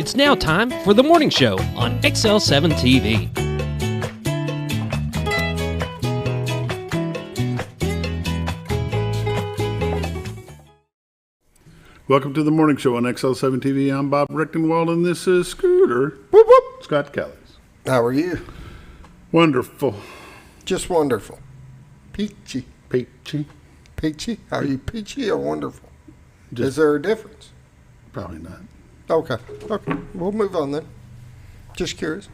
It's now time for the morning show on XL7-TV. Welcome to the morning show on XL7-TV. I'm Bob Rechtenwald, and this is Scooter. Whoop, whoop. Scott Kelly. How are you? Wonderful. Just wonderful. Peachy. Peachy. Peachy? Are you peachy or wonderful? Is there a difference? Probably not. Okay. We'll move on then. Just curious.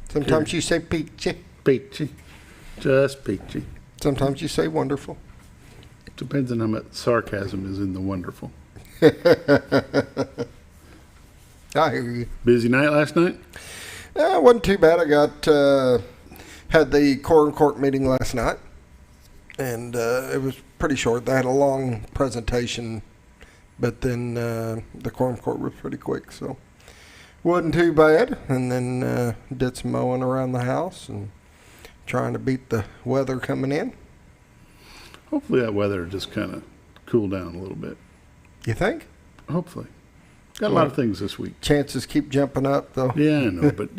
Sometimes you say peachy. Peachy. Just peachy. Sometimes you say wonderful. Depends on how much sarcasm is in the wonderful. I hear you. Busy night last night? It wasn't too bad. I had the quorum court meeting last night, and it was pretty short. They had a long presentation, but then the quorum court was pretty quick, so wasn't too bad. And then did some mowing around the house and trying to beat the weather coming in. Hopefully that weather just kind of cooled down a little bit. You think? Hopefully. Got a lot of things this week. Chances keep jumping up, though. Yeah, I know, but,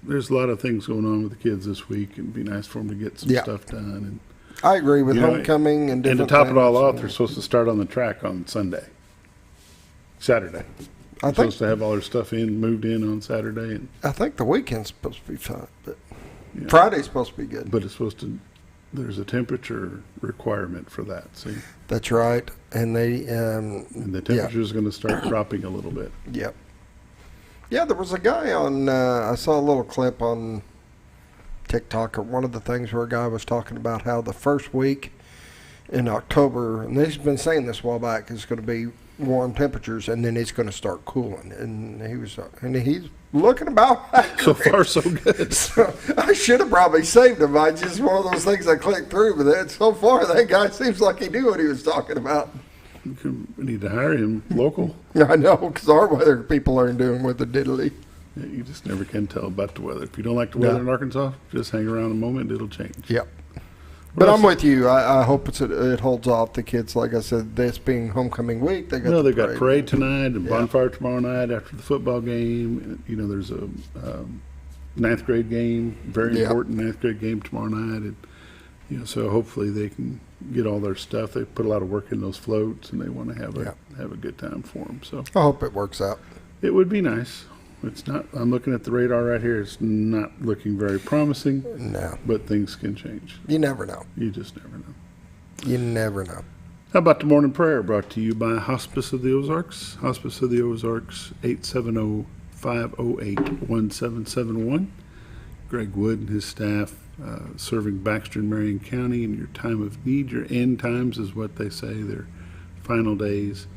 there's a lot of things going on with the kids this week, and it'd be nice for them to get some stuff done. And I agree with homecoming and different And to top it all things. off, they're supposed to start on the track on Saturday. They're supposed to have all their stuff moved in on Saturday. And I think the weekend's supposed to be fine, but Friday's supposed to be good. But it's supposed to. There's a temperature requirement for that. See, that's right, and and the temperature is going to start dropping a little bit. Yep. Yeah, there was a guy on. I saw a little clip on TikTok or one of the things where a guy was talking about how the first week in October, and he's been saying this a while back, is going to be warm temperatures, and then it's going to start cooling. And he's looking about accurate. So far, so good. So I should have probably saved him. I just one of those things I clicked through, but then so far that guy seems like he knew what he was talking about. We need to hire him local. I know, because our weather people aren't doing with the diddly. Yeah, you just never can tell about the weather. If you don't like the weather in Arkansas, just hang around a moment; it'll change. Yep. But I'm with you. I hope it holds off. The kids, like I said, this being homecoming week, they've got parade tonight and bonfire tomorrow night after the football game. There's a ninth grade game, very important ninth grade game tomorrow night, and so hopefully they can get all their stuff. They put a lot of work in those floats, and they want to have a good time for them. So I hope it works out. It would be nice. It's not. I'm looking at the radar right here. It's not looking very promising. No. But things can change. You never know. You just never know. You never know. How about the morning prayer brought to you by Hospice of the Ozarks? Hospice of the Ozarks, 870-508-1771. Greg Wood and his staff serving Baxter and Marion County in your time of need. Your end times is what they say, their final days.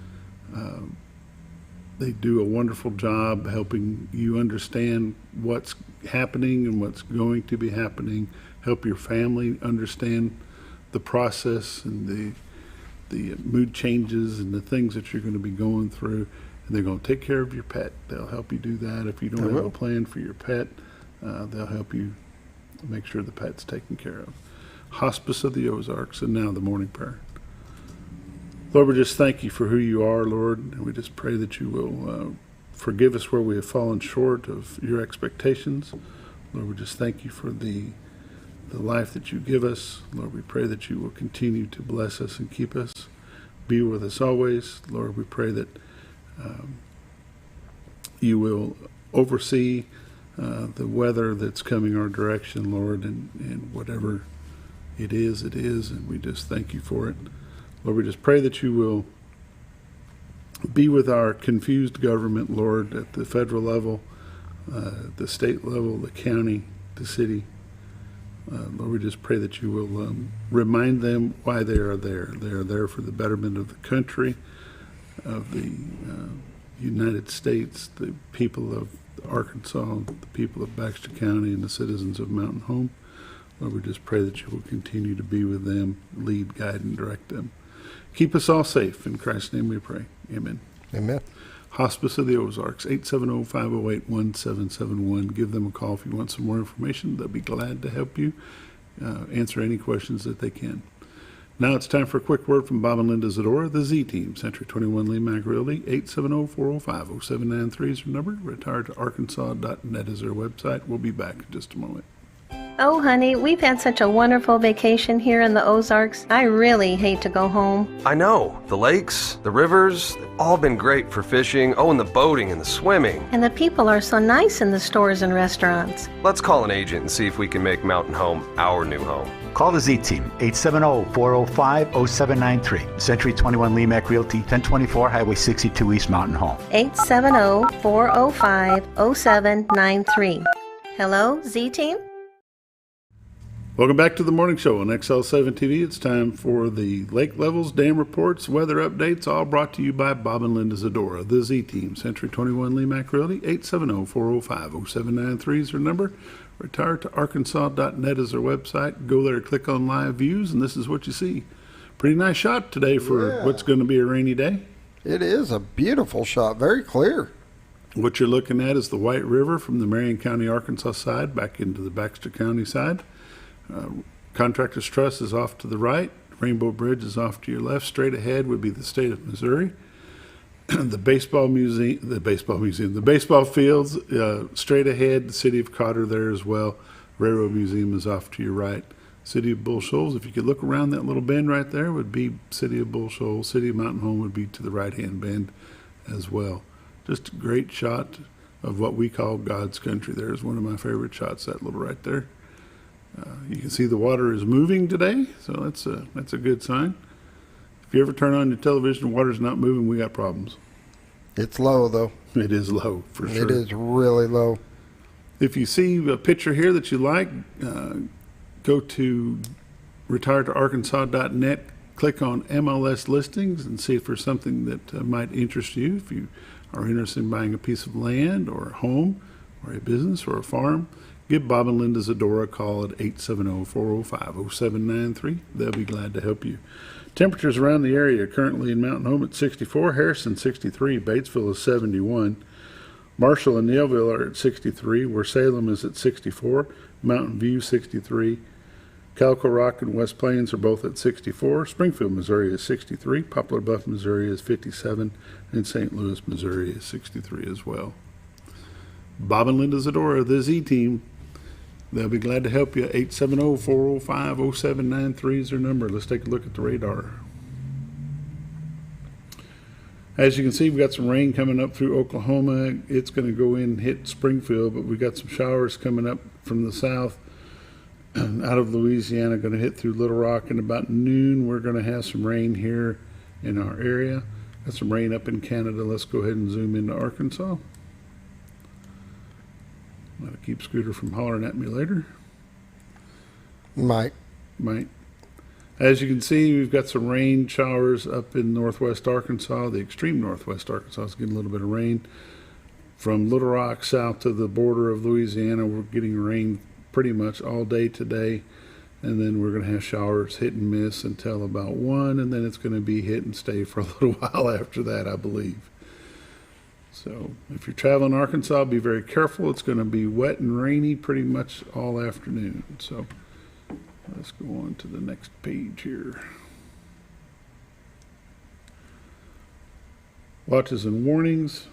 They do a wonderful job helping you understand what's happening and what's going to be happening, help your family understand the process and the mood changes and the things that you're going to be going through. And they're going to take care of your pet. They'll help you do that. If you don't have a plan for your pet, they'll help you make sure the pet's taken care of. Hospice of the Ozarks, and now the morning prayer. Lord, we just thank you for who you are, Lord, and we just pray that you will forgive us where we have fallen short of your expectations. Lord, we just thank you for the life that you give us. Lord, we pray that you will continue to bless us and keep us. Be with us always. Lord, we pray that you will oversee the weather that's coming our direction, Lord, and whatever it is, and we just thank you for it. Lord, we just pray that you will be with our confused government, Lord, at the federal level, the state level, the county, the city. Lord, we just pray that you will remind them why they are there. They are there for the betterment of the country, of the United States, the people of Arkansas, the people of Baxter County, and the citizens of Mountain Home. Lord, we just pray that you will continue to be with them, lead, guide, and direct them. Keep us all safe. In Christ's name we pray. Amen. Amen. Hospice of the Ozarks, 870-508-1771. Give them a call if you want some more information. They'll be glad to help you answer any questions that they can. Now it's time for a quick word from Bob and Linda Zadora, the Z-Team, Century 21 Lee Mack Realty, 870-405-0793 is your number. Retiredtoarkansas.net is their website. We'll be back in just a moment. Oh, honey, we've had such a wonderful vacation here in the Ozarks. I really hate to go home. I know. The lakes, the rivers, they've all been great for fishing. Oh, and the boating and the swimming. And the people are so nice in the stores and restaurants. Let's call an agent and see if we can make Mountain Home our new home. Call the Z-Team, 870-405-0793. Century 21 Lee Mack Realty, 1024 Highway 62 East Mountain Home. 870-405-0793. Hello, Z-Team? Welcome back to the morning show on XL7-TV. It's time for the lake levels, dam reports, weather updates, all brought to you by Bob and Linda Zadora, the Z-Team, Century 21 Lee Mack Realty, 870-405-0793 is their number. Retiredtoarkansas.net is their website. Go there, click on live views, and this is what you see. Pretty nice shot today for what's going to be a rainy day. It is a beautiful shot, very clear. What you're looking at is the White River from the Marion County, Arkansas side back into the Baxter County side. Contractor's Trust is off to the right. Rainbow Bridge is off to your left. Straight ahead would be the state of Missouri. The baseball fields straight ahead. The city of Cotter there as well. Railroad Museum is off to your right. City of Bull Shoals, if you could look around that little bend right there, would be City of Bull Shoals. City of Mountain Home would be to the right-hand bend as well. Just a great shot of what we call God's country. There's one of my favorite shots, that little right there. You can see the water is moving today, so that's a good sign. If you ever turn on your television and water's not moving, we got problems. It's low, though. It is low, for sure. It is really low. If you see a picture here that you like, go to retiredtoarkansas.net, click on MLS listings, and see if there's something that might interest you. If you are interested in buying a piece of land or a home or a business or a farm, give Bob and Linda Zadora a call at 870-405-0793. They'll be glad to help you. Temperatures around the area currently in Mountain Home at 64, Harrison 63, Batesville is 71, Marshall and Neillville are at 63, where Salem is at 64, Mountain View 63, Calico Rock and West Plains are both at 64, Springfield, Missouri is 63, Poplar Bluff, Missouri is 57, and St. Louis, Missouri is 63 as well. Bob and Linda Zadora, the Z-Team. They'll be glad to help you. 870-405-0793 is their number. Let's take a look at the radar. As you can see, we've got some rain coming up through Oklahoma. It's going to go in and hit Springfield, but we've got some showers coming up from the south out of Louisiana, going to hit through Little Rock. And about noon, we're going to have some rain here in our area. Got some rain up in Canada. Let's go ahead and zoom into Arkansas. That'll keep Scooter from hollering at me later. Might. As you can see, we've got some rain showers up in northwest Arkansas. The extreme northwest Arkansas is getting a little bit of rain. From Little Rock south to the border of Louisiana, we're getting rain pretty much all day today. And then we're going to have showers hit and miss until about 1, and then it's going to be hit and stay for a little while after that, I believe. So if you're traveling Arkansas, be very careful. It's going to be wet and rainy pretty much all afternoon. So let's go on to the next page here. Watches and warnings.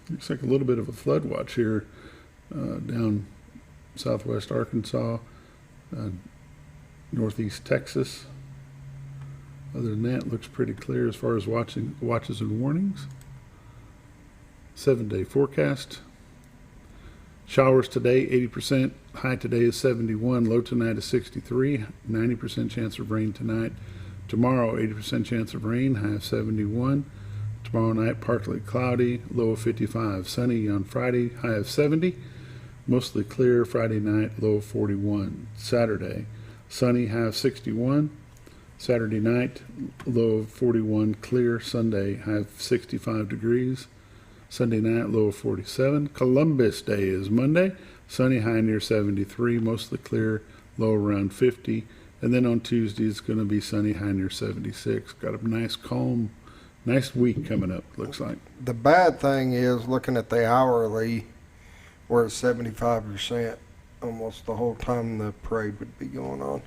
Looks like a little bit of a flood watch here down southwest Arkansas, northeast Texas. Other than that, it looks pretty clear as far as watches and warnings. 7-day forecast. Showers today, 80%. High today is 71. Low tonight is 63. 90% chance of rain tonight. Tomorrow, 80% chance of rain. High of 71. Tomorrow night, partly cloudy. Low of 55. Sunny on Friday. High of 70. Mostly clear Friday night. Low of 41. Saturday, sunny. High of 61. Saturday night, low of 41, clear. Sunday, high of 65 degrees. Sunday night, low of 47. Columbus Day is Monday. Sunny, high near 73, mostly clear, low around 50. And then on Tuesday, it's going to be sunny, high near 76. Got a nice, calm, nice week coming up, looks like. The bad thing is, looking at the hourly, we're at 75% almost the whole time the parade would be going on.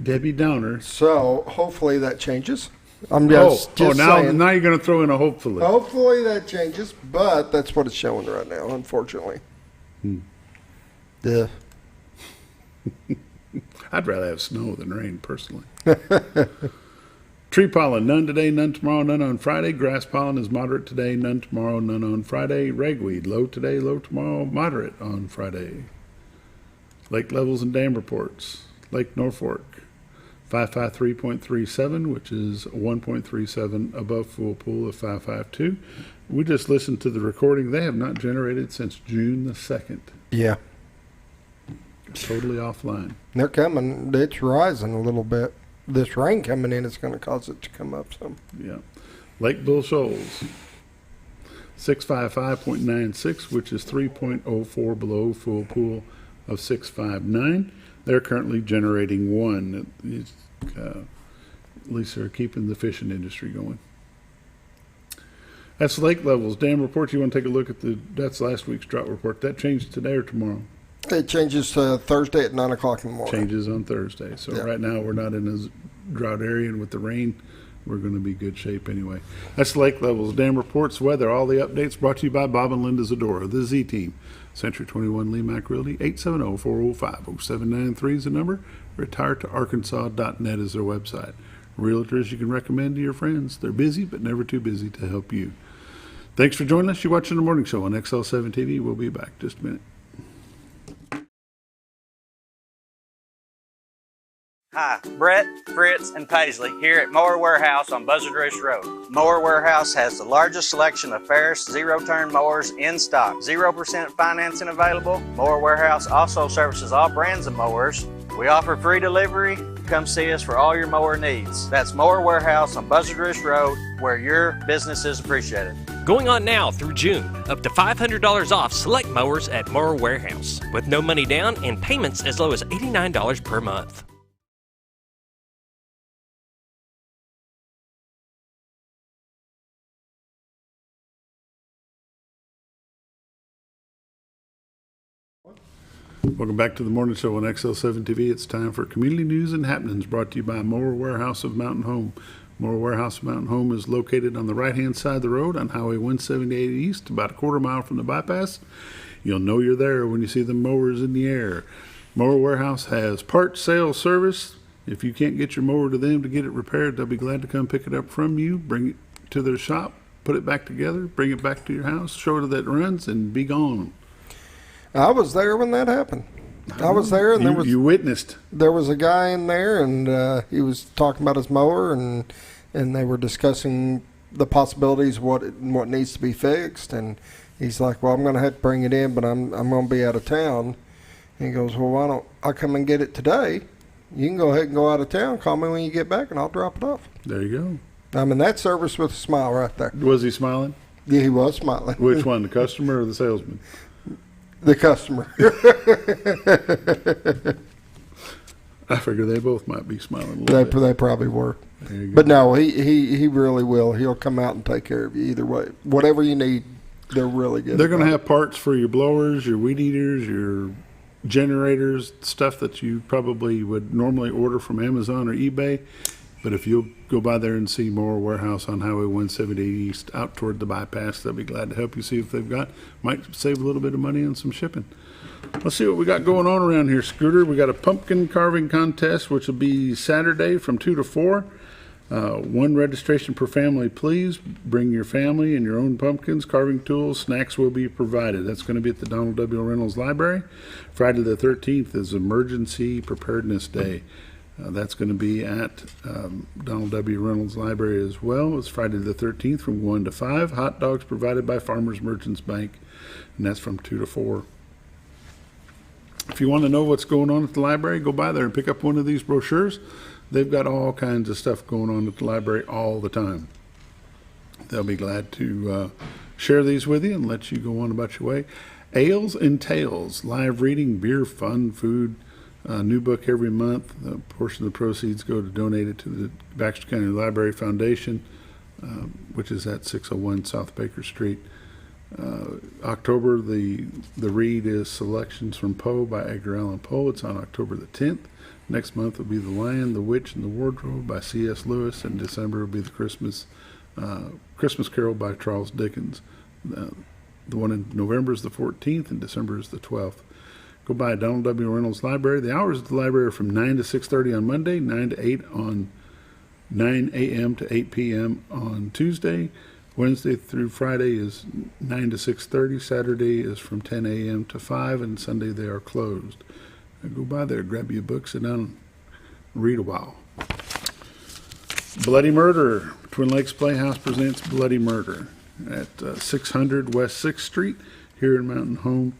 Debbie Downer. So hopefully that changes. I'm just now saying. you're going to throw in a hopefully. Hopefully that changes, but that's what it's showing right now, unfortunately. Yeah. I'd rather have snow than rain, personally. Tree pollen, none today, none tomorrow, none on Friday. Grass pollen is moderate today, none tomorrow, none on Friday. Ragweed, low today, low tomorrow, moderate on Friday. Lake levels and dam reports. Lake Norfolk, 553.37, which is 1.37 above full pool of 552. We just listened to the recording. They have not generated since June the 2nd. Yeah. Totally offline. They're coming. It's rising a little bit. This rain coming in is going to cause it to come up some. Yeah. Lake Bill Shoals, 655.96, which is 3.04 below full pool of 659. They're currently generating 1. At least they're keeping the fishing industry going. That's lake levels. Dam reports. You want to take a look at that's last week's drought report. That changed today or tomorrow? It changes Thursday at 9 o'clock in the morning. Changes on Thursday. So right now we're not in a drought area, and with the rain, we're going to be good shape anyway. That's lake levels. Dam reports, weather, all the updates brought to you by Bob and Linda Zadora, the Z Team. Century 21 Lee Mack Realty, 870-405-0793 is the number. Retiredtoarkansas.net is their website. Realtors you can recommend to your friends. They're busy, but never too busy to help you. Thanks for joining us. You're watching The Morning Show on XL7-TV. We'll be back just a minute. Hi, Brett, Fritz, and Paisley here at Mower Warehouse on Buzzard Roost Road. Mower Warehouse has the largest selection of Ferris zero-turn mowers in stock. 0% financing available. Mower Warehouse also services all brands of mowers. We offer free delivery. Come see us for all your mower needs. That's Mower Warehouse on Buzzard Roost Road, where your business is appreciated. Going on now through June. Up to $500 off select mowers at Mower Warehouse. With no money down and payments as low as $89 per month. Welcome back to the Morning Show on XL7-TV. It's time for community news and happenings brought to you by Mower Warehouse of Mountain Home. Mower Warehouse of Mountain Home is located on the right-hand side of the road on Highway 178 East, about a quarter mile from the bypass. You'll know you're there when you see the mowers in the air. Mower Warehouse has parts sales service. If you can't get your mower to them to get it repaired, they'll be glad to come pick it up from you, bring it to their shop, put it back together, bring it back to your house, show it that it runs, and be gone. I was there when that happened. I was there, and you witnessed. There was a guy in there, and he was talking about his mower, and they were discussing the possibilities, what needs to be fixed. And he's like, "Well, I'm going to have to bring it in, but I'm going to be out of town." And he goes, "Well, why don't I come and get it today? You can go ahead and go out of town. Call me when you get back, and I'll drop it off." There you go. I mean, that's service with a smile right there. Was he smiling? Yeah, he was smiling. Which one, the customer or the salesman? The customer. I figure they both might be smiling a little bit. They probably were. There you go. But no, he really will. He'll come out and take care of you either way. Whatever you need, they're really good. They're going to have parts for your blowers, your weed eaters, your generators, stuff that you probably would normally order from Amazon or eBay. But if you'll go by there and see Mower Warehouse on Highway 178 East out toward the bypass, they'll be glad to help you see if they've got. Might save a little bit of money on some shipping. Let's see what we got going on around here, Scooter. We got a pumpkin carving contest, which will be Saturday from 2 to 4. One registration per family, please. Bring your family and your own pumpkins, carving tools, snacks will be provided. That's going to be at the Donald W. Reynolds Library. Friday the 13th is Emergency Preparedness Day. That's going to be at Donald W. Reynolds Library as well. It's Friday the 13th from 1 to 5. Hot dogs provided by Farmers Merchants Bank, and that's from 2 to 4. If you want to know what's going on at the library, go by there and pick up one of these brochures. They've got all kinds of stuff going on at the library all the time. They'll be glad to share these with you and let you go on about your way. Ales and Tales, live reading, beer, fun, food. New book every month. A portion of the proceeds go to donate it to the Baxter County Library Foundation, which is at 601 South Baker Street. October, the read is Selections from Poe by Edgar Allan Poe. It's on October the 10th. Next month will be The Lion, the Witch, and the Wardrobe by C.S. Lewis. In December will be the Christmas Carol by Charles Dickens. The one in November is the 14th, and December is the 12th. Go by Donald W. Reynolds Library. The hours of the library are from 9 to 6:30 on Monday, 9 to 8 on 9 a.m. to 8 p.m. on Tuesday. Wednesday through Friday is 9 to 6:30. Saturday is from 10 a.m. to 5, and Sunday they are closed. Go by there, grab you a book, sit down, and read a while. Bloody Murder. Twin Lakes Playhouse presents Bloody Murder at 600 West 6th Street here in Mountain Home.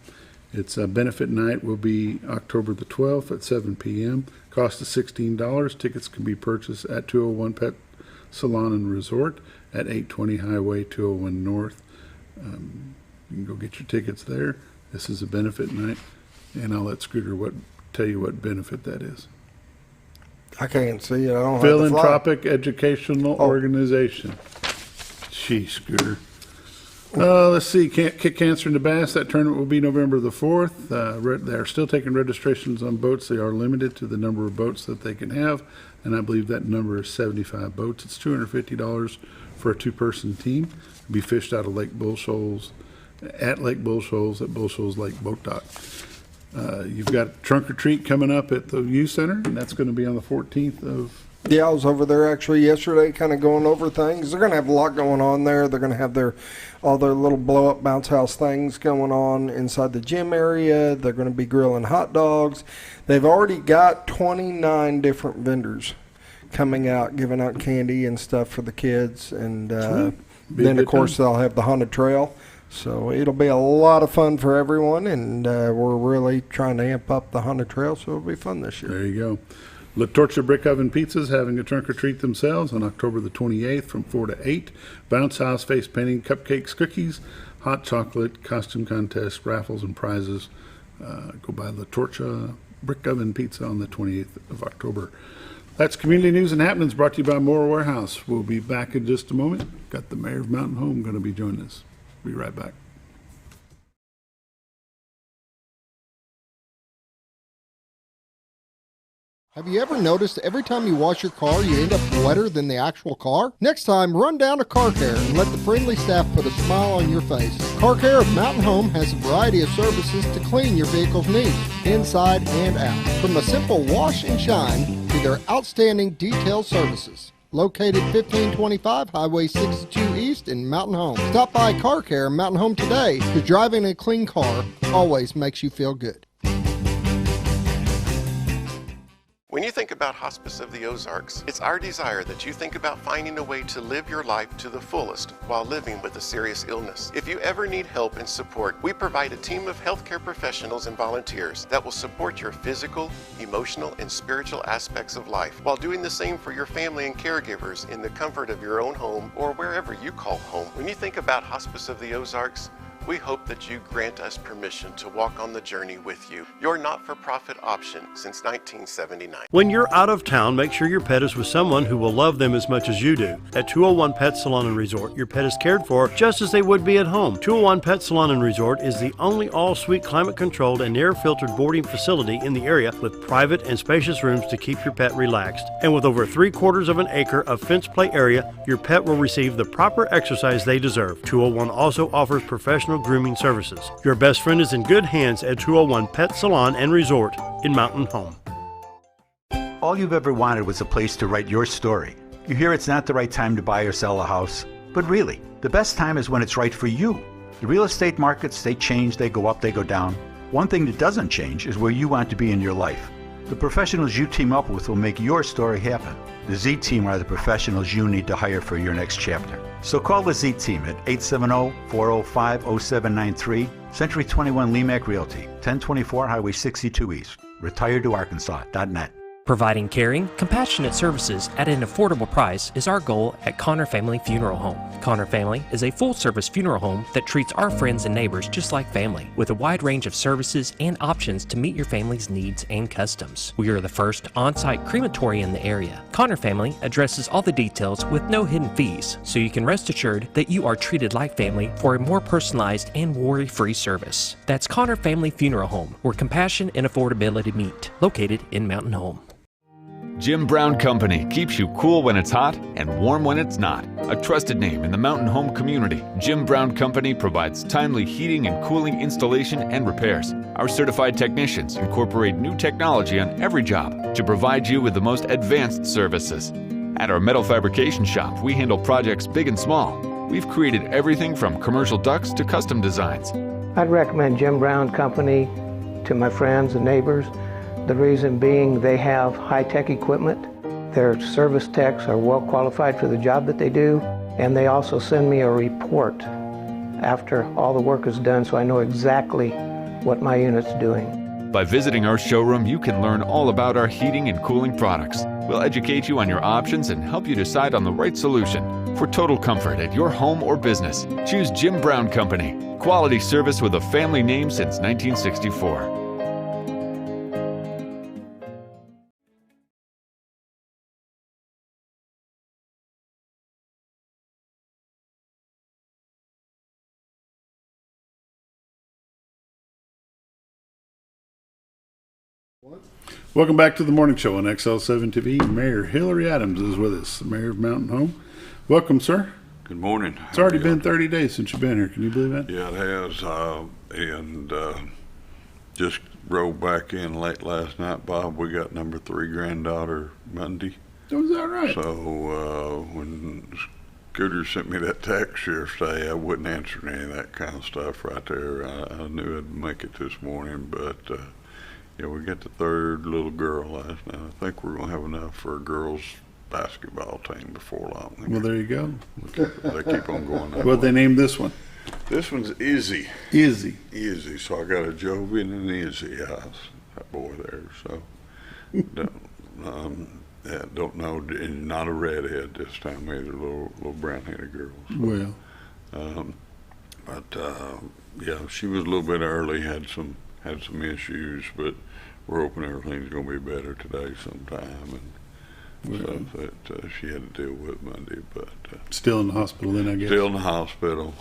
Its benefit night will be October the 12th at 7 p.m. Cost is $16. Tickets can be purchased at 201 Pet Salon and Resort at 820 Highway 201 North. You can go get your tickets there. This is a benefit night, and I'll let Scooter tell you what benefit that is. I can't see it. I don't have the Philanthropic Educational Organization. Gee, Scooter. Let's see. Kick Cancer in the Bass. That tournament will be November the 4th. They are still taking registrations on boats. They are limited to the number of boats that they can have, and I believe that number is 75 boats. It's $250 for a two-person team. It'll be fished out of Lake Bull Shoals, at Bull Shoals Lake Boat Dock. You've got Trunk or Treat coming up at the Youth Center, and that's going to be on the 14th of... Yeah, I was over there actually yesterday kind of going over things. They're going to have a lot going on there. They're going to have all their little blow-up bounce house things going on inside the gym area. They're going to be grilling hot dogs. They've already got 29 different vendors coming out, giving out candy and stuff for the kids. And then, of course, they'll have the haunted trail. So it'll be a lot of fun for everyone, and we're really trying to amp up the haunted trail, so it'll be fun this year. There you go. La Torcha Brick Oven Pizzas having a trunk or treat themselves on October the 28th from 4 to 8. Bounce House face painting, cupcakes, cookies, hot chocolate, costume contest, raffles, and prizes. Go by La Torcha Brick Oven Pizza on the 28th of October. That's Community News and Happenings brought to you by Moore Warehouse. We'll be back in just a moment. Got the Mayor of Mountain Home going to be joining us. Be right back. Have you ever noticed every time you wash your car, you end up wetter than the actual car? Next time, run down to Car Care and let the friendly staff put a smile on your face. Car Care of Mountain Home has a variety of services to clean your vehicle's needs, inside and out. From a simple wash and shine to their outstanding detailed services. Located 1525 Highway 62 East in Mountain Home. Stop by Car Care Mountain Home today, because driving a clean car always makes you feel good. When you think about Hospice of the Ozarks, it's our desire that you think about finding a way to live your life to the fullest while living with a serious illness. If you ever need help and support, we provide a team of healthcare professionals and volunteers that will support your physical, emotional, and spiritual aspects of life while doing the same for your family and caregivers in the comfort of your own home or wherever you call home. When you think about Hospice of the Ozarks, we hope that you grant us permission to walk on the journey with you. Your not-for-profit option since 1979. When you're out of town, make sure your pet is with someone who will love them as much as you do. At 201 Pet Salon and Resort, your pet is cared for just as they would be at home. 201 Pet Salon and Resort is the only all-suite climate-controlled and air-filtered boarding facility in the area with private and spacious rooms to keep your pet relaxed. And with over 3/4 of an acre of fenced play area, your pet will receive the proper exercise they deserve. 201 also offers professional grooming services. Your best friend is in good hands at 201 Pet Salon and Resort in Mountain Home. All you've ever wanted was a place to write your story. You hear it's not the right time to buy or sell a house, but really, the best time is when it's right for you. The real estate markets, they change, they go up, they go down. One thing that doesn't change is where you want to be in your life. The professionals you team up with will make your story happen. The Z Team are the professionals you need to hire for your next chapter. So call the Z Team at 870-405-0793, Century 21 Lemac Realty, 1024 Highway 62 East, retiredtoarkansas.net. Providing caring, compassionate services at an affordable price is our goal at Connor Family Funeral Home. Connor Family is a full-service funeral home that treats our friends and neighbors just like family, with a wide range of services and options to meet your family's needs and customs. We are the first on-site crematory in the area. Connor Family addresses all the details with no hidden fees, so you can rest assured that you are treated like family for a more personalized and worry-free service. That's Connor Family Funeral Home, where compassion and affordability meet, located in Mountain Home. Jim Brown Company keeps you cool when it's hot and warm when it's not. A trusted name in the mountain home community, Jim Brown Company provides timely heating and cooling installation and repairs. Our certified technicians incorporate new technology on every job to provide you with the most advanced services. At our metal fabrication shop, we handle projects big and small. We've created everything from commercial ducts to custom designs. I'd recommend Jim Brown Company to my friends and neighbors. The reason being they have high-tech equipment. Their service techs are well qualified for the job that they do, and they also send me a report after all the work is done so I know exactly what my unit's doing. By visiting our showroom, you can learn all about our heating and cooling products. We'll educate you on your options and help you decide on the right solution. For total comfort at your home or business, choose Jim Brown Company. Quality service with a family name since 1964. Welcome back to the morning show on XL7-TV. Mayor Hillrey Adams is with us, the mayor of Mountain Home. Welcome, sir. Good morning. It's already been 30 days since you've been here. Can you believe that? Yeah, it has. Just rolled back in late last night, Bob. We got number 3 granddaughter Monday. Oh, is that right? So when Scooter sent me that text yesterday, I wasn't answering any of that kind of stuff right there. I knew I'd make it this morning, but yeah, we got the 3rd little girl last night. I think we're going to have enough for a girls' basketball team before long. Well, there you go. They keep on going. What they named this one? This one's Izzy. Izzy. Izzy. So I got a Jovi and an Izzy house. That boy there. So don't know. And not a redhead this time either. Little brown-headed girl. So, well. Yeah, she was a little bit early. Had some issues, but we're hoping everything's going to be better today sometime. And so she had to deal with Monday, but still in the hospital then, I guess. Still in the hospital.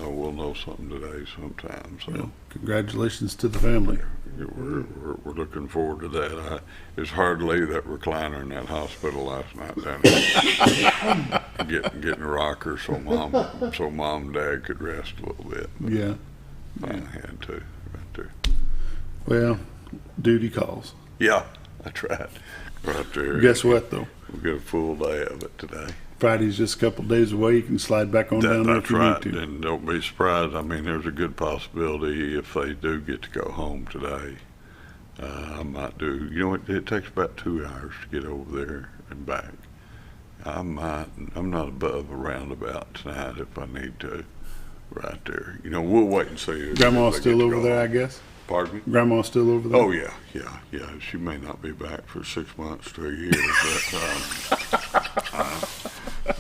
We'll know something today sometime. So well, congratulations to the family. We're looking forward to that. It's hard to leave that recliner in that hospital last night down there. getting a rocker so mom and dad could rest a little bit. But yeah, I had to right there. Well, duty calls. Yeah, that's right. Right there. Guess what, though? We've got a full day of it today. Friday's just a couple of days away. You can slide back on down there if you need to. And don't be surprised. I mean, there's a good possibility if they do get to go home today, I might do. You know what? It takes about 2 hours to get over there and back. I'm not above a roundabout tonight if I need to. Right there. You know, we'll wait and see. Grandma's still over there, I guess. Pardon me? Grandma's still over there? Oh, yeah. She may not be back for 6 months to a year, but,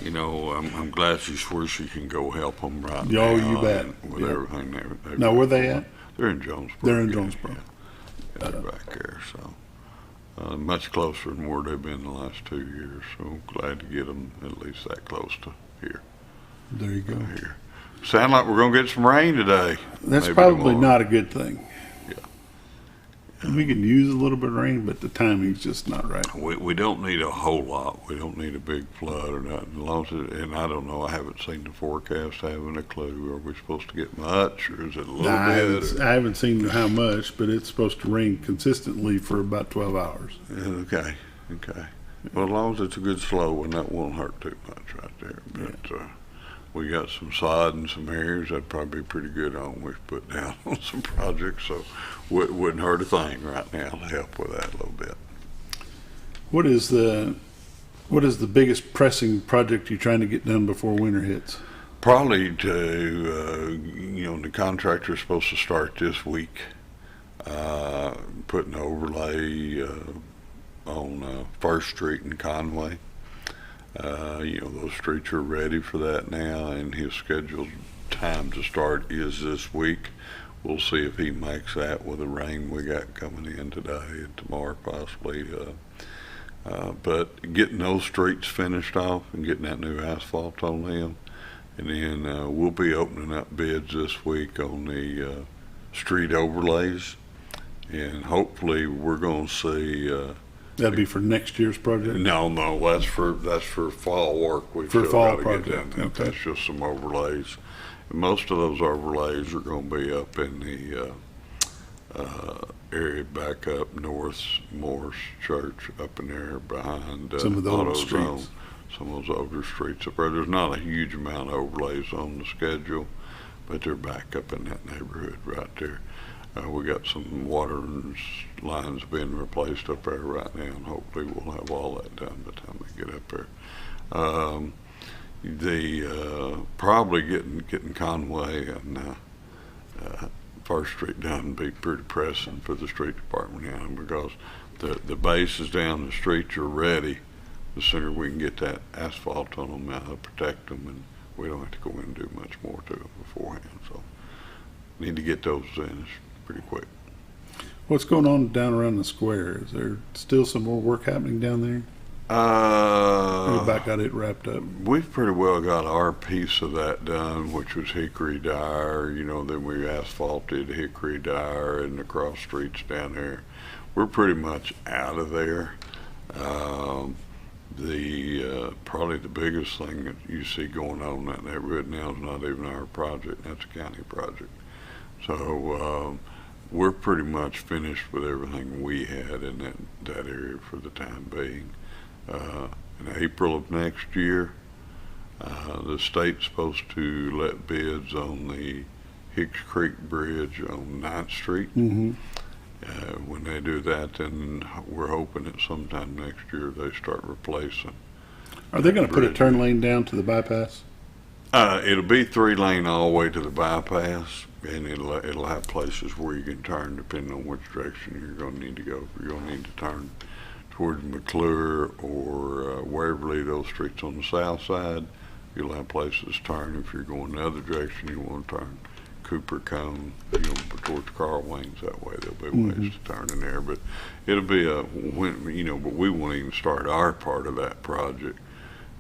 you know, I'm glad she's where she can go help them right now. Oh, you bet. With everything they've now, where they at? They're in Jonesboro. They're in Jonesboro. Yeah, they're back there, so much closer than where they've been the last 2 years, so glad to get them at least that close to here. There you go. Here. Sound like we're going to get some rain today. That's maybe probably tomorrow. not a good thing. Yeah. We can use a little bit of rain, but the timing's just not right. We don't need a whole lot. We don't need a big flood or nothing. As long as and I don't know. I haven't seen the forecast. I haven't a clue. Are we supposed to get much, or is it a little bit? I haven't seen how much, but it's supposed to rain consistently for about 12 hours. Okay. Well, as long as it's a good slow one, that won't hurt too much right there. But we got some sod in some areas that'd probably be pretty good on. We've put down on some projects, so wouldn't hurt a thing right now to help with that a little bit. What is the biggest pressing project you're trying to get done before winter hits? Probably the contractor's supposed to start this week, putting overlay on First Street in Conway. Those streets are ready for that now, and his scheduled time to start is this week. We'll see if he makes that with the rain we got coming in today and tomorrow possibly. But getting those streets finished off and getting that new asphalt on them, and then we'll be opening up bids this week on the street overlays, and hopefully we're going to see That'd be for next year's project? No, that's for fall work. We've For still fall gotta project, get done. okay. That's just some overlays. And most of those overlays are going to be up in the area back up north, Morse Church, up in there behind Some of the old AutoZone. streets. Some of those older streets up there. There's not a huge amount of overlays on the schedule, but they're back up in that neighborhood right there. We got some water lines being replaced up there right now, and hopefully we'll have all that done by the time they get up there. Probably getting Conway and First Street done would be pretty pressing for the street department now, because the base is down, the streets are ready. The sooner we can get that asphalt on them, that'll protect them, and we don't have to go in and do much more to them beforehand. So need to get those in pretty quick. What's going on down around the square? Is there still some more work happening down there? Or about got it wrapped up? We've pretty well got our piece of that done, which was Hickory Dyer. Then we asphalted Hickory Dyer and the cross streets down there. We're pretty much out of there. Probably the biggest thing that you see going on in that neighborhood now is not even our project. That's a county project. So we're pretty much finished with everything we had in that area for the time being. In April of next year, the state's supposed to let bids on the Hicks Creek Bridge on 9th Street. Mm-hmm. When they do that, then we're hoping that sometime next year they start replacing. Are they going to put a turn lane down to the bypass? It'll be 3-lane all the way to the bypass, and it'll have places where you can turn depending on which direction you're going to need to go. If you're going to need to turn towards McClure or Waverly, those streets on the south side, you'll have places to turn. If you're going the other direction, you want to turn Cooper Cone, towards Carl Wayne's that way. There'll be ways to turn in there, but it'll be but we won't even start our part of that project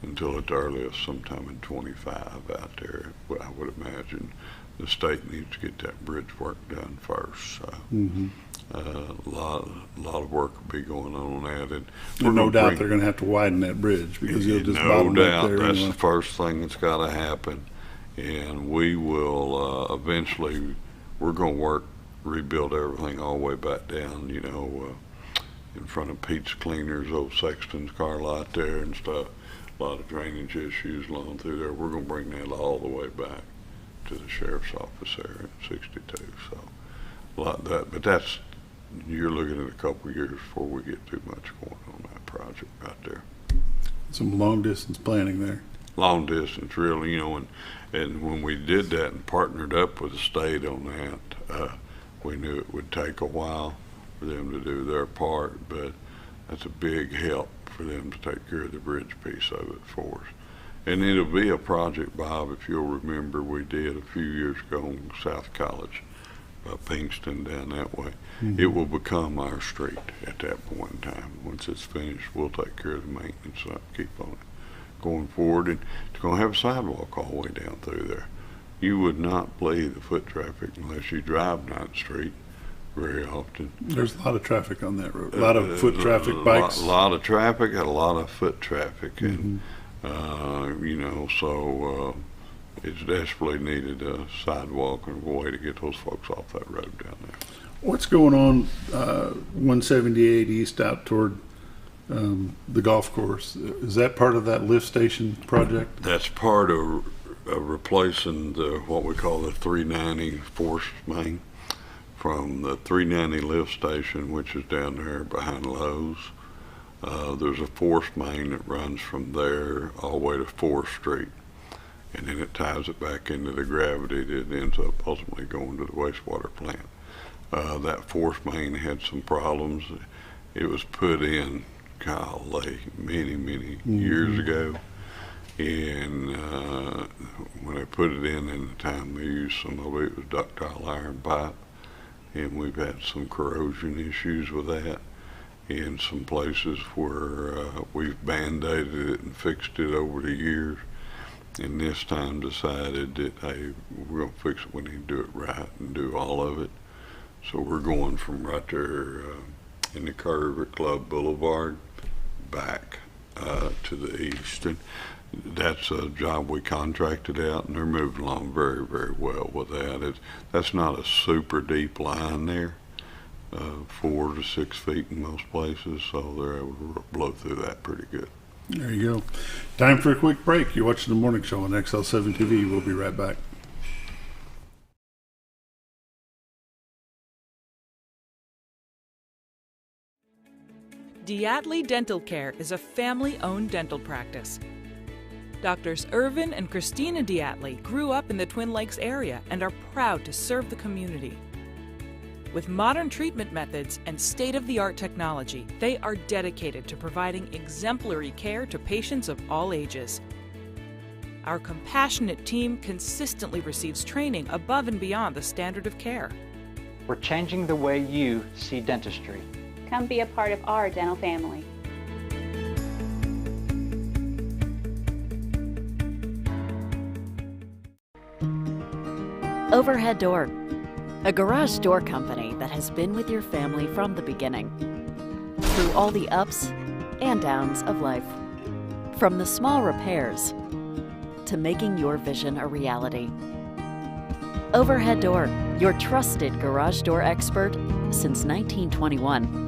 until at the earliest sometime in 25 out there. Well, I would imagine the state needs to get that bridge work done first. So a lot of work will be going on that, and no doubt they're going to have to widen that bridge because you'll just no doubt there that's anyway. the first thing that's got to happen. And we will eventually, we're going to rebuild everything all the way back down, in front of Pete's Cleaners, old Sexton's car lot there and stuff. A lot of drainage issues along through there. We're going to bring that all the way back to the sheriff's office there at 62. So a lot of that, but you're looking at a couple of years before we get too much going on that project right there. Some long distance planning there. Long distance, really, and when we did that and partnered up with the state on that, we knew it would take a while for them to do their part, but that's a big help for them to take care of the bridge piece of it for us. And it'll be a project, Bob, if you'll remember, we did a few years ago on South College, Pinkston down that way. Mm-hmm. It will become our street at that point in time. Once it's finished, we'll take care of the maintenance and keep on it going forward, and it's going to have a sidewalk all the way down through there. You would not believe the foot traffic unless you drive 9th Street very often. There's a lot of traffic on that road. A lot of foot traffic, bikes. A lot of traffic, and a lot of foot traffic, and so it's desperately needed a sidewalk and a way to get those folks off that road down there. What's going on 178 east out toward the golf course? Is that part of that lift station project? That's part of replacing what we call the 390 force main from the 390 lift station, which is down there behind Lowe's. There's a force main that runs from there all the way to 4th Street, and then it ties it back into the gravity that ends up ultimately going to the wastewater plant. That force main had some problems. It was put in many years ago, and when they put it in the time they used some of it was ductile iron pipe, and we've had some corrosion issues with that in some places where we've band-aided it and fixed it over the years, and this time decided that, hey, we're going to fix it, we need to do it right and do all of it. So we're going from right there in the curve at Club Boulevard back to the east. And that's a job we contracted out, and they're moving along very, very well with that. That's not a super deep line there, 4 to 6 feet in most places, so they're able to blow through that pretty good. There you go. Time for a quick break. You're watching the morning show on XL7-TV. We'll be right back. Diatley Dental Care is a family-owned dental practice. Doctors Irvin and Christina Diatley grew up in the Twin Lakes area and are proud to serve the community. With modern treatment methods and state-of-the-art technology, they are dedicated to providing exemplary care to patients of all ages. Our compassionate team consistently receives training above and beyond the standard of care. We're changing the way you see dentistry. Come be a part of our dental family. Overhead Door, a garage door company that has been with your family from the beginning, through all the ups and downs of life. From the small repairs to making your vision a reality. Overhead Door, your trusted garage door expert since 1921.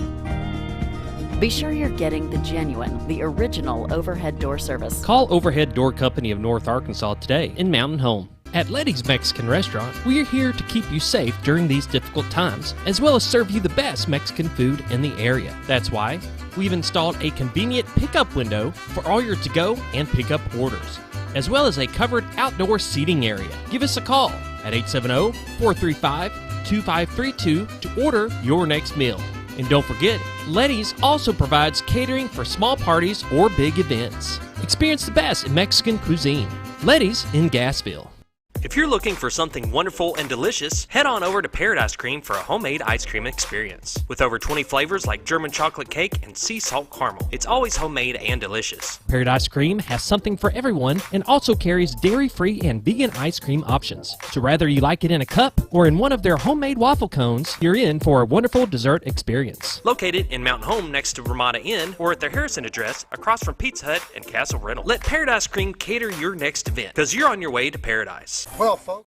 Be sure you're getting the genuine, the original overhead door service. Call Overhead Door Company of North Arkansas today in Mountain Home. At Letty's Mexican Restaurant, we are here to keep you safe during these difficult times, as well as serve you the best Mexican food in the area. That's why we've installed a convenient pickup window for all your to-go and pickup orders, as well as a covered outdoor seating area. Give us a call at 870-435-2532 to order your next meal. And don't forget, Letty's also provides catering for small parties or big events. Experience the best in Mexican cuisine. Letty's in Gassville. If you're looking for something wonderful and delicious, head on over to Paradise Cream for a homemade ice cream experience. With over 20 flavors like German chocolate cake and sea salt caramel, it's always homemade and delicious. Paradise Cream has something for everyone and also carries dairy-free and vegan ice cream options. So whether you like it in a cup or in one of their homemade waffle cones, you're in for a wonderful dessert experience. Located in Mountain Home next to Ramada Inn or at their Harrison address across from Pizza Hut and Castle Rental. Let Paradise Cream cater your next event, because you're on your way to paradise. Well, folks.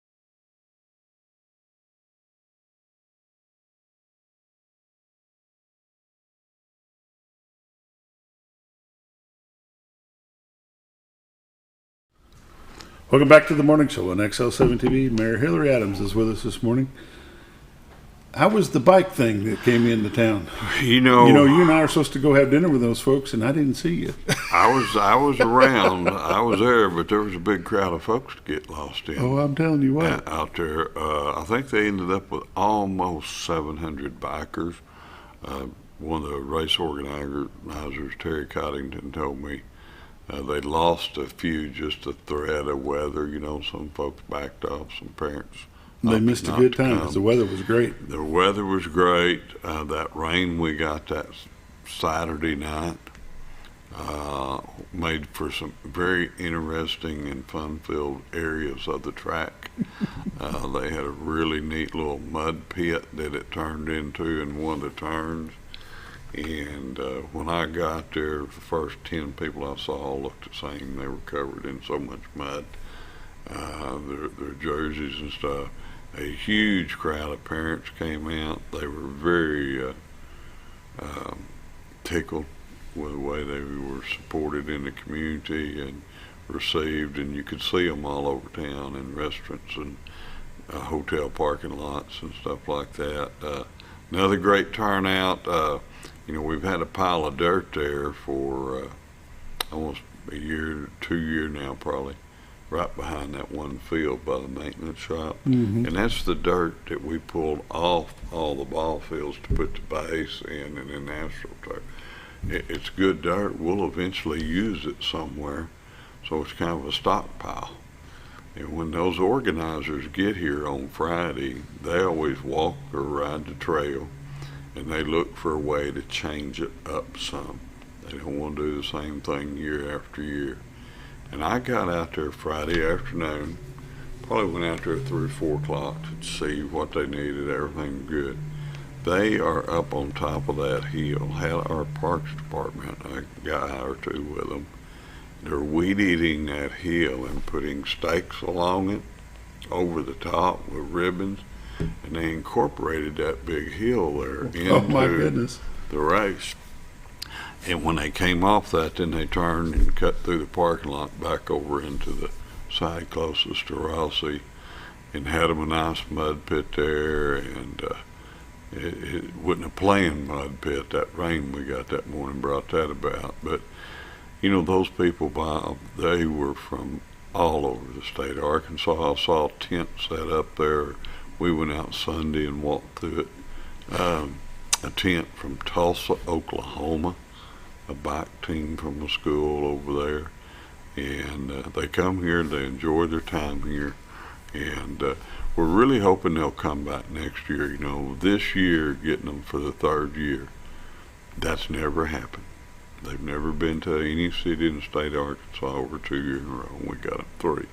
Welcome back to the morning show on XL7-TV. Mayor Hillrey Adams is with us this morning. How was the bike thing that came into town? You know, you and I are supposed to go have dinner with those folks, and I didn't see you. I was around. I was there, but there was a big crowd of folks to get lost in. Oh, I'm telling you what. Out there. I think they ended up with almost 700 bikers. One of the race organizers, Terry Coddington, told me they lost a few just to threat of weather. You know, some folks backed off, some parents. They missed a good time because the weather was great. The weather was great. That rain we got that Saturday night made for some very interesting and fun-filled areas of the track. They had a really neat little mud pit that it turned into in one of the turns. And when I got there, the first 10 people I saw all looked the same. They were covered in so much mud. Their jerseys and stuff. A huge crowd of parents came out. They were very tickled with the way they were supported in the community and received, and you could see them all over town in restaurants and hotel parking lots and stuff like that. Another great turnout. We've had a pile of dirt there for almost a year, 2 years now probably, right behind that one field by the maintenance shop. Mm-hmm. And that's the dirt that we pulled off all the ball fields to put the base in and then astroturf. It's good dirt. We'll eventually use it somewhere, so it's kind of a stockpile. And when those organizers get here on Friday, they always walk or ride the trail, and they look for a way to change it up some. They don't want to do the same thing year after year. And I got out there Friday afternoon, probably went out there at 3 or 4 o'clock to see what they needed, everything good. they are up on top of that hill. Had our parks department, a guy or two with them. They're weed eating that hill and putting stakes along it, over the top with ribbons, and they incorporated that big hill there into the race. And when they came off that, then they turned and cut through the parking lot back over into the side closest to Rossi, and had them a nice mud pit there, and it wasn't a plain mud pit. That rain we got that morning brought that about. But you know, those people, Bob, they were from all over the state of Arkansas. I saw tents set up there. We went out Sunday and walked through it. A tent from Tulsa, Oklahoma, a bike team from a school over there. And they come here, they enjoy their time here. And we're really hoping they'll come back next year. You know, this year, getting them for the third year, that's never happened. They've never been to any city in the state of Arkansas over 2 years in a row, and we got them 3.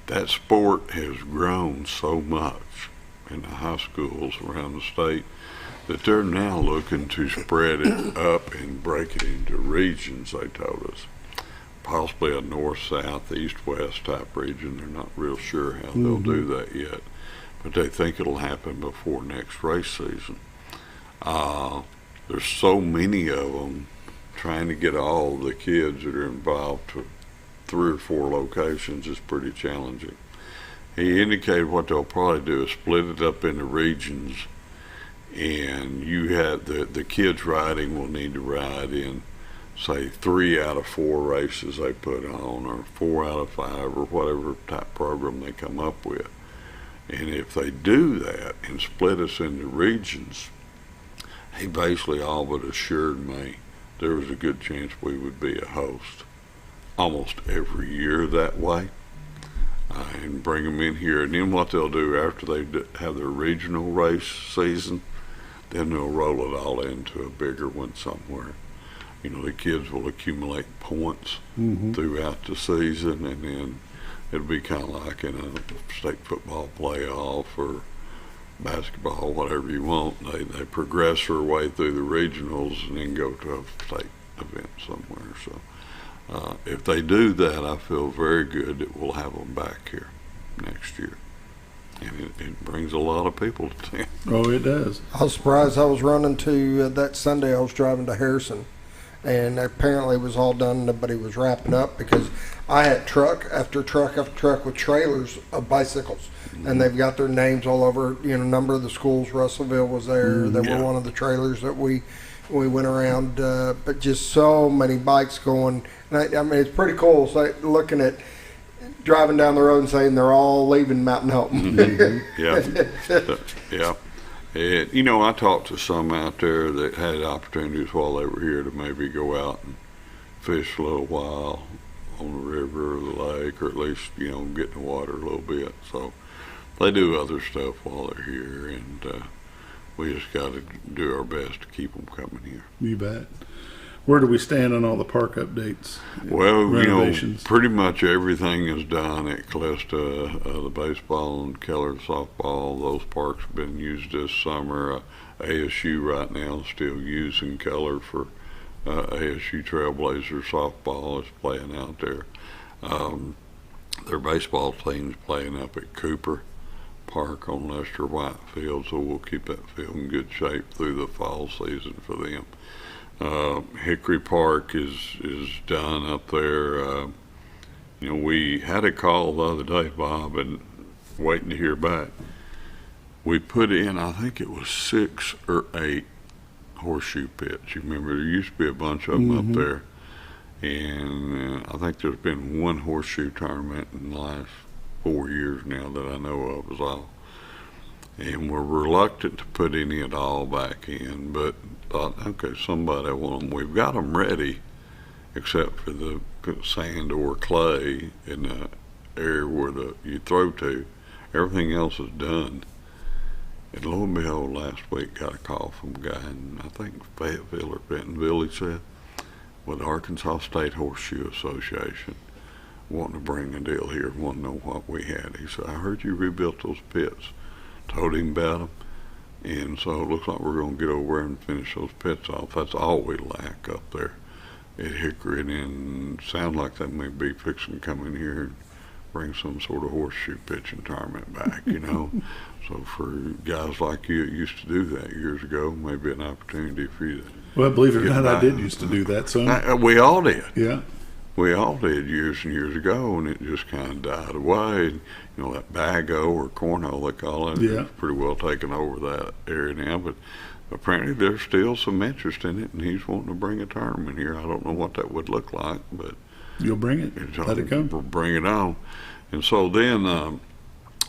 That sport has grown so much in the high schools around the state that they're now looking to spread it up and break it into regions, they told us. Possibly a north, south, east, west type region. They're not real sure how they'll do that yet, but they think it'll happen before next race season. There's so many of them. Trying to get all the kids that are involved to 3 or 4 locations is pretty challenging. He indicated what they'll probably do is split it up into regions, and you have the kids riding will need to ride in, say, 3 out of 4 races they put on, or 4 out of 5, or whatever type program they come up with. And if they do that and split us into regions, he basically all but assured me there was a good chance we would be a host almost every year that way, and bring them in here. And then what they'll do after they have their regional race season, then they'll roll it all into a bigger one somewhere. You know, the kids will accumulate points throughout the season, and then it'll be kind of like in a state football playoff or basketball, whatever you want. They progress their way through the regionals and then go to a state event somewhere. So if they do that, I feel very good that we'll have them back here next year. And it brings a lot of people to town. Oh, it does. I was surprised. I was running to that Sunday. I was driving to Harrison, and apparently it was all done. Nobody was wrapping up because I had truck after truck after truck with trailers of bicycles. And they've got their names all over, you know, a number of the schools. Russellville was there. They were one of the trailers that we went around. But just so many bikes going. And I mean, it's pretty cool. So looking at driving down the road and saying they're all leaving Mountain Hope. Yeah. And, you know, I talked to some out there that had opportunities while they were here to maybe go out and fish a little while on the river or the lake, or at least, you know, get in the water a little bit. So they do other stuff while they're here, and we just got to do our best to keep them coming here. You bet. Where do we stand on all the park updates? Well, you know, pretty much everything is done at Calista. The baseball and Keller softball, those parks have been used this summer. ASU right now is still using Keller for ASU Trailblazer softball is playing out there. Their baseball team's playing up at Cooper Park on Lester Whitefield, so we'll keep that field in good shape through the fall season for them. Hickory Park is done up there. You know, we had a call the other day, Bob, and waiting to hear back. We put in, I think it was 6 or 8 horseshoe pits. You remember there used to be a bunch of them up there, and I think there's been 1 horseshoe tournament in the last 4 years now that I know of is all. And we're reluctant to put any at all back in, but thought, okay, somebody want them. We've got them ready, except for the sand or clay in the area where you throw to. Everything else is done. And lo and behold, last week got a call from a guy in, I think, Fayetteville or Bentonville, he said, with the Arkansas State Horseshoe Association, wanting to bring a deal here, wanting to know what we had. He said, I heard you rebuilt those pits. Told him about them. And so it looks like we're going to get over and finish those pits off. That's all we lack up there at Hickory. And sound like they may be fixing to come in here and bring some sort of horseshoe pitching tournament back, you know. So for guys like you that used to do that years ago, maybe an opportunity for you to. Well, believe it or not, I did used to do that, son. We all did. Yeah. We all did years and years ago, and it just kind of died away. You know, that bago or cornhole, they call it, Yeah. it's pretty well taken over that area now. But apparently there's still some interest in it, and he's wanting to bring a tournament here. I don't know what that would look like, but you'll bring it. Let it come. Bring it on. And so then,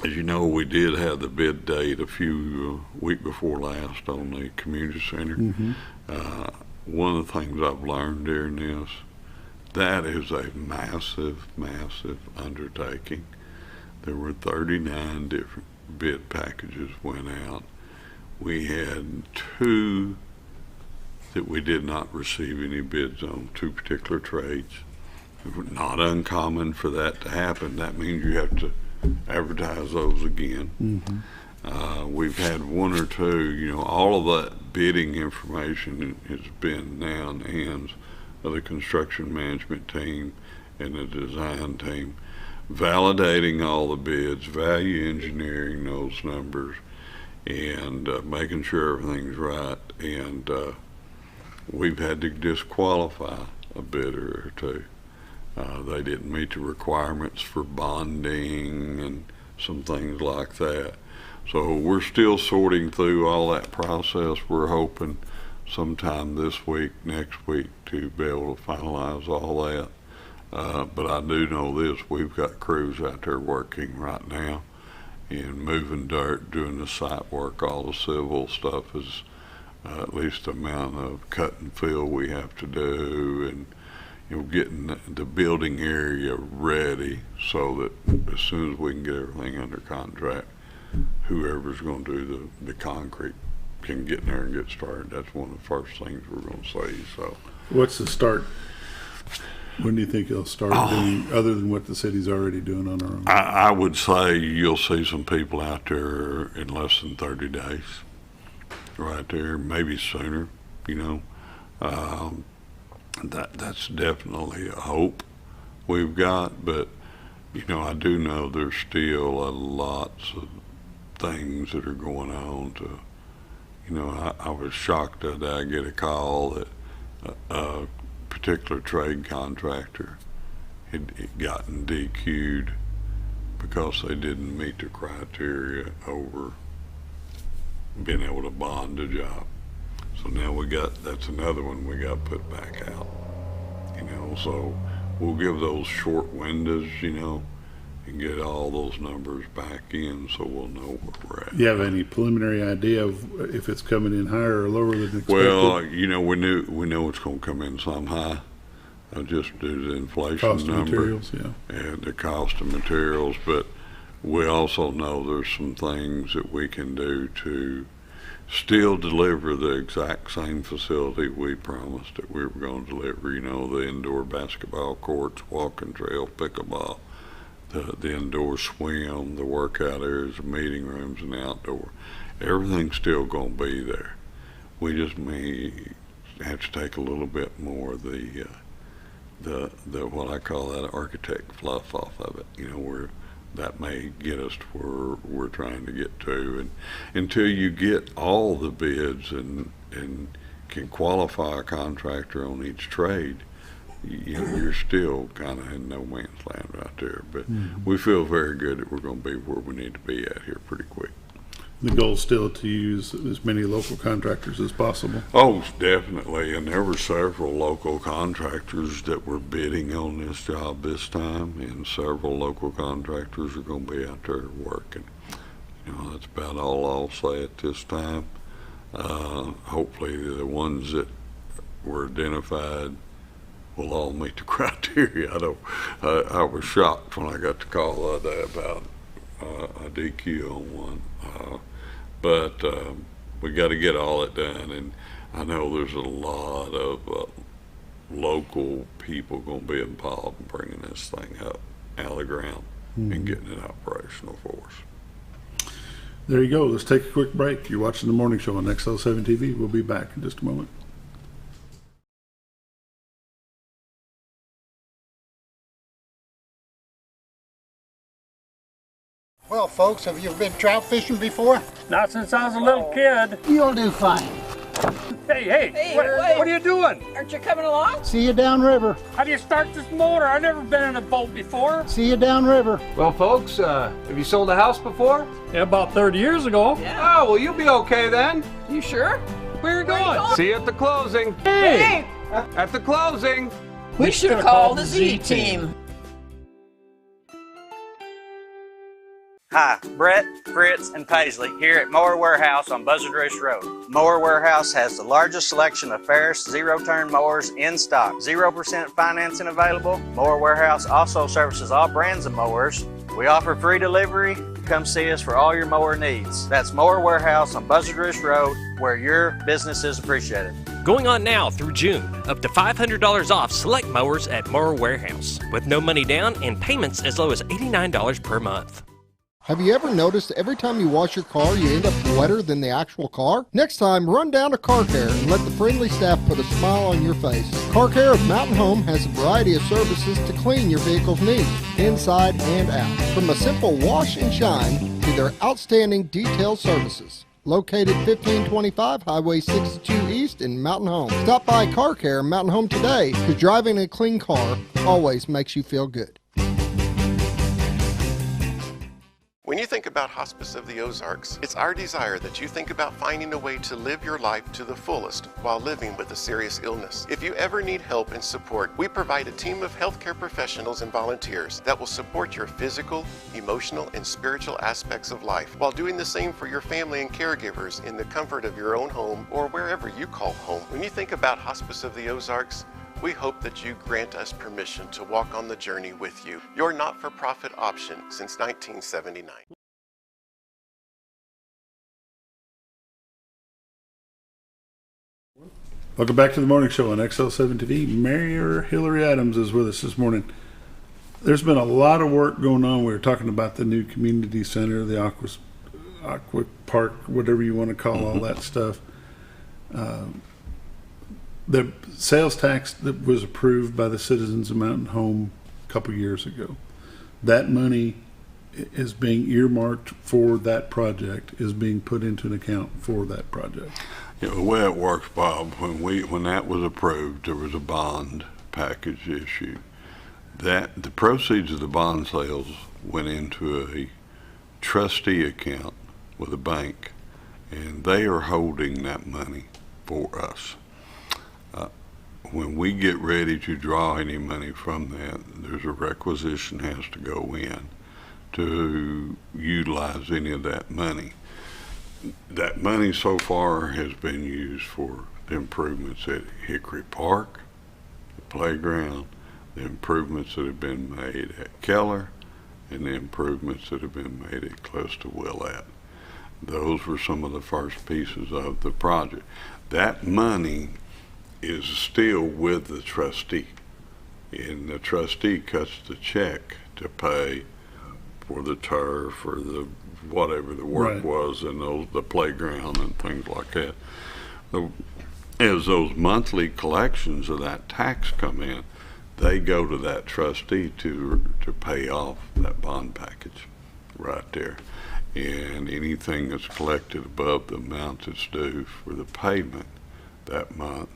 as you know, we did have the bid date a few week before last on the community center. Mm-hmm. One of the things I've learned during this, that is a massive, massive undertaking. There were 39 different bid packages went out. We had 2 that we did not receive any bids on, 2 particular trades. Not uncommon for that to happen. That means you have to advertise those again. Mm-hmm. We've had 1 or 2, you know, all of that bidding information has been now in the hands of the construction management team and the design team, validating all the bids, value engineering those numbers, and making sure everything's right. And we've had to disqualify a bidder or 2. They didn't meet the requirements for bonding and some things like that. So we're still sorting through all that process. We're hoping sometime this week, next week, to be able to finalize all that. But I do know this, we've got crews out there working right now and moving dirt, doing the site work. All the civil stuff is at least the amount of cut and fill we have to do, and you know, getting the building area ready so that as soon as we can get everything under contract, whoever's going to do the concrete can get in there and get started. That's one of the first things we're going to see. So, what's the start? When do you think it'll start doing, other than what the city's already doing on our own? I would say you'll see some people out there in less than 30 days, right there, maybe sooner, you know. That's definitely a hope we've got, but, you know, I do know there's still lots of things that are going on to, you know, I was shocked that I get a call that a particular trade contractor had gotten DQ'd because they didn't meet the criteria over being able to bond a job. So now that's another one we got put back out, you know, so we'll give those short windows, you know, and get all those numbers back in so we'll know where we're at. You have any preliminary idea of if it's coming in higher or lower than expected? Well, you know, we know it's going to come in some high, just due to the inflation cost number. of materials, yeah. And the cost of materials, but we also know there's some things that we can do to still deliver the exact same facility we promised that we were going to deliver. You know, the indoor basketball courts, walking trail, pickleball, the indoor swim, the workout areas, the meeting rooms, and the outdoor. Everything's still going to be there. We just may have to take a little bit more of the what I call that architect fluff off of it. You know, where that may get us to where we're trying to get to, and until you get all the bids and can qualify a contractor on each trade, you know, you're still kind of in no man's land right there. But we feel very good that we're going to be where we need to be at here pretty quick. The goal is still to use as many local contractors as possible. Oh, definitely. And there were several local contractors that were bidding on this job this time, and several local contractors are going to be out there working. You know, that's about all I'll say at this time. Hopefully the ones that were identified will all meet the criteria. I was shocked when I got the call the other day about a DQ on one. But we got to get all it done, and I know there's a lot of local people going to be involved in bringing this thing up out of the ground and getting it operational for us. There you go. Let's take a quick break. You're watching The Morning Show on XL7-TV. We'll be back in just a moment. Well, folks, have you been trout fishing before? Not since I was a little kid. You'll do fine. Hey, what are you doing? Aren't you coming along? See you downriver. How do you start this motor? I've never been in a boat before. See you downriver. Well, folks, have you sold a house before? Yeah, about 30 years ago. Yeah. Oh, well, you'll be okay then. You sure? Where are you going? See you at the closing. Hey! At the closing. We should have called the Z-Team. Hi, Brett, Fritz, and Paisley here at Mower Warehouse on Buzzard Roost Road. Mower Warehouse has the largest selection of Ferris zero-turn mowers in stock. 0% financing available. Mower Warehouse also services all brands of mowers. We offer free delivery. Come see us for all your mower needs. That's Mower Warehouse on Buzzard Roost Road, where your business is appreciated. Going on now through June, up to $500 off select mowers at Mower Warehouse, with no money down and payments as low as $89 per month. Have you ever noticed every time you wash your car, you end up wetter than the actual car? Next time, run down to Car Care and let the friendly staff put a smile on your face. Car Care of Mountain Home has a variety of services to clean your vehicle's needs, inside and out. From a simple wash and shine to their outstanding detailed services. Located 1525 Highway 62 East in Mountain Home. Stop by Car Care Mountain Home today, because driving a clean car always makes you feel good. When you think about Hospice of the Ozarks, it's our desire that you think about finding a way to live your life to the fullest while living with a serious illness. If you ever need help and support, we provide a team of healthcare professionals and volunteers that will support your physical, emotional, and spiritual aspects of life while doing the same for your family and caregivers in the comfort of your own home or wherever you call home. When you think about Hospice of the Ozarks, we hope that you grant us permission to walk on the journey with you. Your not-for-profit option since 1979. Welcome back to the Morning Show on XL7-TV. Mayor Hillrey Adams is with us this morning. There's been a lot of work going on. We were talking about the new community center, the aqua park, whatever you want to call all that stuff. The sales tax that was approved by the citizens of Mountain Home a couple years ago, that money is being earmarked for that project, is being put into an account for that project. Yeah, the way it works, Bob, when that was approved, there was a bond package issued. That the proceeds of the bond sales went into a trustee account with a bank, and they are holding that money for us. When we get ready to draw any money from that, there's a requisition has to go in to utilize any of that money. That money so far has been used for the improvements at Hickory Park, the playground, the improvements that have been made at Keller, and the improvements that have been made at close to Willette. Those were some of the first pieces of the project. That money is still with the trustee, and the trustee cuts the check to pay for the turf or the whatever the work was, and the playground and things like that. As those monthly collections of that tax come in, they go to that trustee to pay off that bond package right there. And anything that's collected above the amount that's due for the payment that month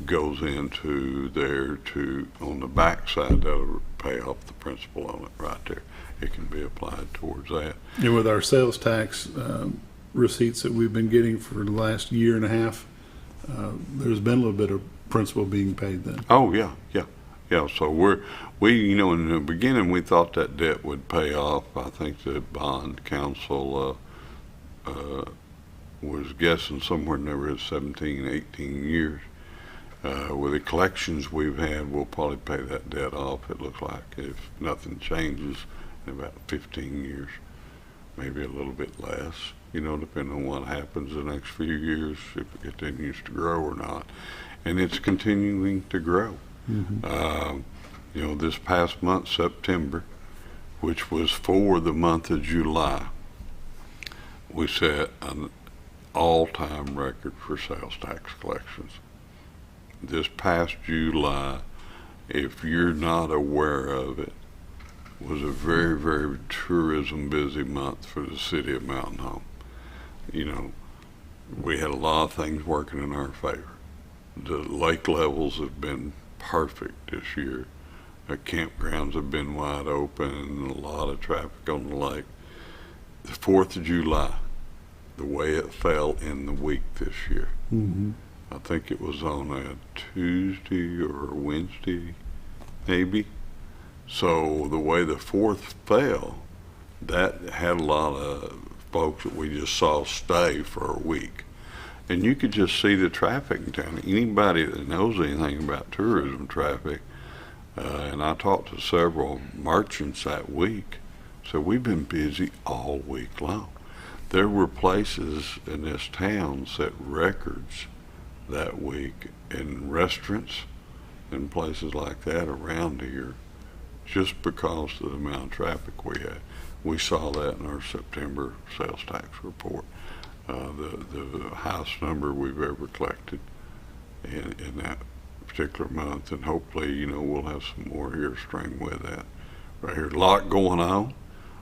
goes into there to, on the back side, that'll pay off the principal on it right there. It can be applied towards that. And with our sales tax receipts that we've been getting for the last year and a half, there's been a little bit of principal being paid then. Oh, yeah. So we in the beginning, we thought that debt would pay off. I think the bond council was guessing somewhere in there 17, 18 years. With the collections we've had, we'll probably pay that debt off, it looks like, if nothing changes, in about 15 years, maybe a little bit less, depending on what happens the next few years, if it continues to grow or not. And it's continuing to grow. This past month, September, which was for the month of July, we set an all-time record for sales tax collections. This past July, if you're not aware of it, was a very, very tourism busy month for the city of Mountain Home. You know, we had a lot of things working in our favor. The lake levels have been perfect this year. The campgrounds have been wide open and a lot of traffic on the lake. The 4th of July, the way it fell in the week this year. Mm-hmm. I think it was on a Tuesday or a Wednesday, maybe. So the way the 4th fell, that had a lot of folks that we just saw stay for a week. And you could just see the traffic in town. Anybody that knows anything about tourism traffic, and I talked to several merchants that week, so we've been busy all week long. There were places in this town set records that week in restaurants and places like that around here, just because of the amount of traffic we had. We saw that in our September sales tax report, the highest number we've ever collected in that particular month, and hopefully, you know, we'll have some more here string with that. Right here, a lot going on,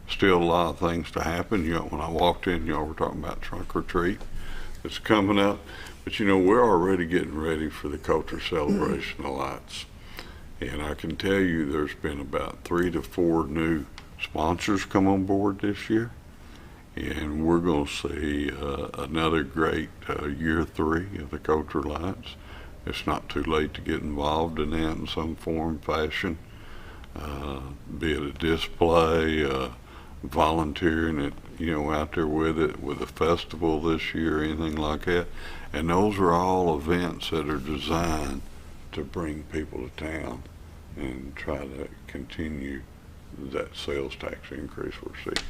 still a lot of things to happen. You know, when I walked in, y'all were talking about trunk or treat that's coming up, but you know, we're already getting ready for the Culture Celebration of Lights. And I can tell you there's been about 3 to 4 new sponsors come on board this year. And we're going to see another great year 3 of the Culture Lights. It's not too late to get involved in that in some form, fashion, be it a display, volunteering it, you know, out there with it, with a festival this year, anything like that. And those are all events that are designed to bring people to town and try to continue that sales tax increase we're seeing.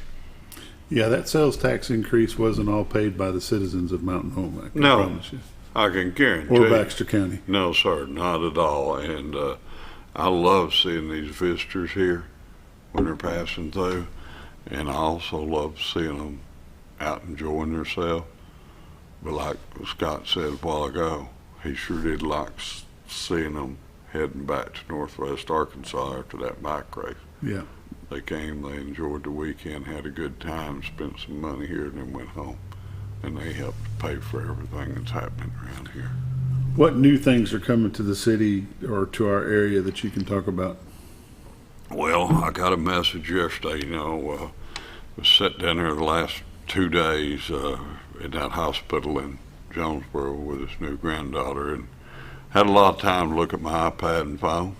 Yeah, that sales tax increase wasn't all paid by the citizens of Mountain Home, I can promise you. I can guarantee. Or Baxter County. No, sir, not at all. And I love seeing these visitors here when they're passing through. And I also love seeing them out enjoying themselves. But like Scott said a while ago, he sure did like seeing them heading back to Northwest Arkansas after that bike race. Yeah. They came, they enjoyed the weekend, had a good time, spent some money here, and then went home. And they helped pay for everything that's happening around here. What new things are coming to the city or to our area that you can talk about? Well, I got a message yesterday, you know, was sat down there the last 2 days in that hospital in Jonesboro with his new granddaughter, and had a lot of time to look at my iPad and phone.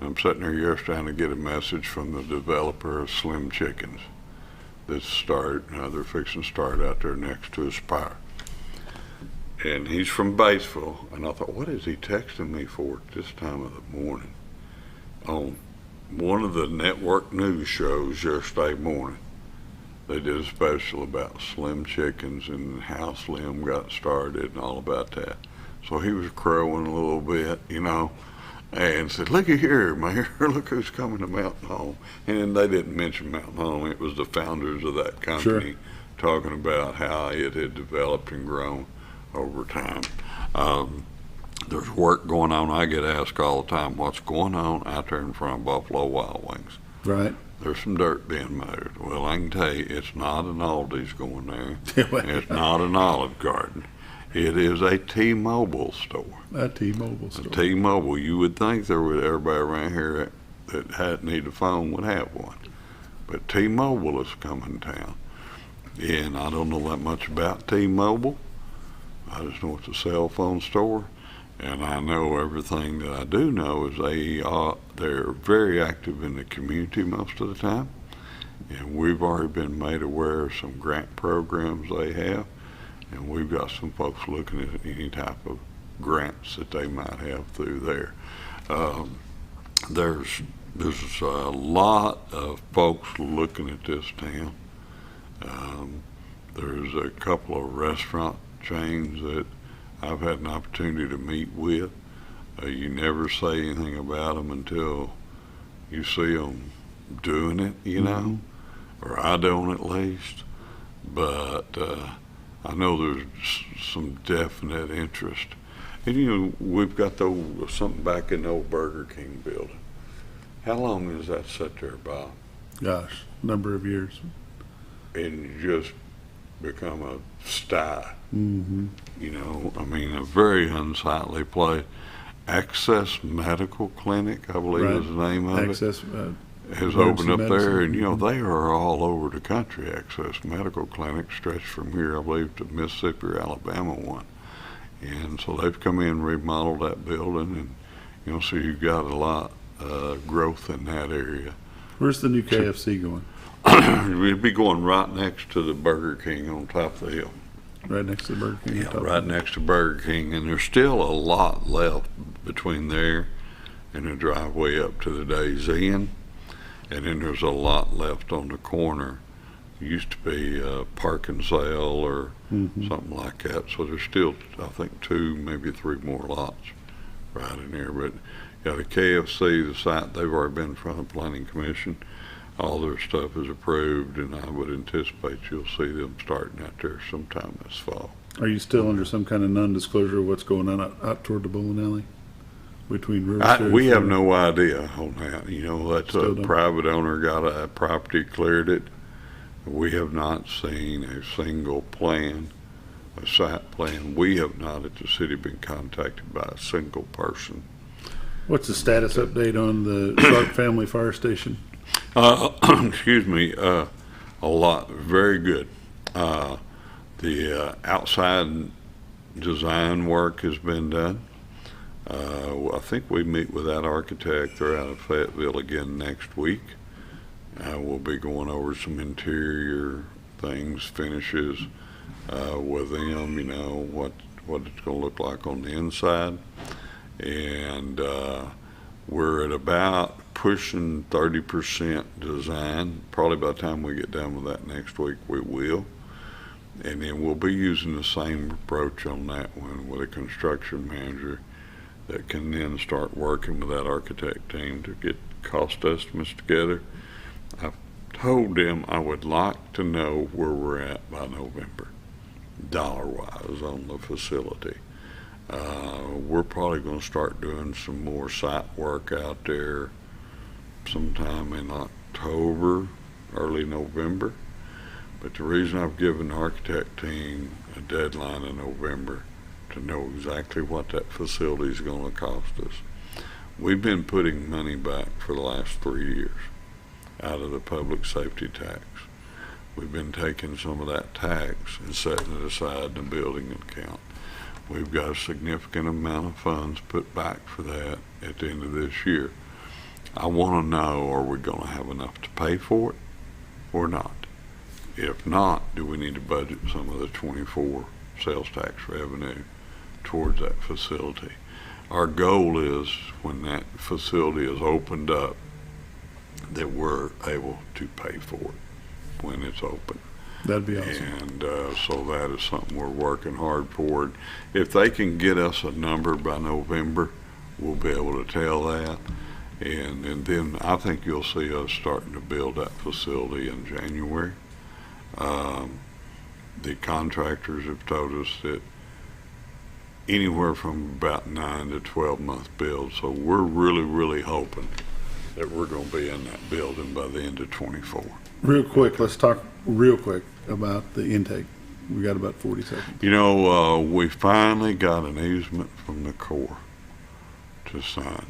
I'm sitting there yesterday to get a message from the developer of Slim Chickens that's they're fixing to start out there next to Aspire. And he's from Batesville, and I thought, what is he texting me for at this time of the morning? On one of the network news shows yesterday morning, they did a special about Slim Chickens and how Slim got started and all about that. So he was crowing a little bit, you know, and said, looky here, Mayor, look who's coming to Mountain Home. And they didn't mention Mountain Home. It was the founders of that company talking about how it had developed and grown over time. There's work going on. I get asked all the time, what's going on out there in front of Buffalo Wild Wings? Right. There's some dirt being moved. Well, I can tell you, it's not an Aldi's going there. It's not an Olive Garden. It is a T-Mobile store. A T-Mobile store. A T-Mobile. You would think there would everybody around here that had need a phone would have one, but T-Mobile is coming to town, and I don't know that much about T-Mobile. I just know it's a cell phone store, and I know everything that I do know is they're very active in the community most of the time, and we've already been made aware of some grant programs they have. And we've got some folks looking at any type of grants that they might have through there. There's a lot of folks looking at this town. There's a couple of restaurant chains that I've had an opportunity to meet with. You never say anything about them until you see them doing it, you know, or I don't at least. but I know there's some definite interest. And you know, we've got something back in the old Burger King building. How long has that sat there, Bob? Gosh, number of years. And just become a sty. Mm-hmm. You know, I mean, a very unsightly place. Access Medical Clinic, I believe is the name of it. Has opened up there, and you know, they are all over the country. Access Medical Clinic stretched from here, I believe, to Mississippi or Alabama one. And so they've come in and remodeled that building, and you know, so you've got a lot growth in that area. Where's the new KFC going? We'd be going right next to the Burger King on top of the hill. Right next to the Burger King? Yeah, right next to Burger King, and there's still a lot left between there and the driveway up to the Days Inn. And then there's a lot left on the corner. It used to be a park and sale or something like that. So there's still, I think, 2, maybe 3 more lots right in there. But yeah, the KFC, the site, they've already been in front of the Planning Commission. All their stuff is approved, and I would anticipate you'll see them starting out there sometime this fall. Are you still under some kind of non-disclosure of what's going on out toward the bowling alley? Between we have no idea on that. You know, that's a private owner got a property, cleared it. We have not seen a single plan, a site plan. We have not at the city been contacted by a single person. What's the status update on the Sharp Family Fire Station? Excuse me, a lot, very good. The outside design work has been done. I think we meet with that architect. They're out of Fayetteville again next week. We'll be going over some interior things, finishes with them, you know, what it's going to look like on the inside. And we're at about pushing 30% design. Probably by the time we get done with that next week, we will. And then we'll be using the same approach on that one with a construction manager that can then start working with that architect team to get cost estimates together. I've told them I would like to know where we're at by November, dollar-wise, on the facility. We're probably going to start doing some more site work out there sometime in October, early November. But the reason I've given the architect team a deadline in November to know exactly what that facility is going to cost us. We've been putting money back for the last 3 years out of the public safety tax. We've been taking some of that tax and setting it aside in the building account. We've got a significant amount of funds put back for that at the end of this year. I want to know, are we going to have enough to pay for it or not? If not, do we need to budget some of the 24 sales tax revenue towards that facility? Our goal is when that facility is opened up that we're able to pay for it when it's open. That'd be awesome. And so that is something we're working hard for. If they can get us a number by November, we'll be able to tell that. And then I think you'll see us starting to build that facility in January. The contractors have told us that anywhere from about 9 to 12 month build. So we're really hoping that we're going to be in that building by the end of 24. Real quick, let's talk real quick about the intake. We got about 40 seconds. You know, we finally got an easement from the Corps to sign.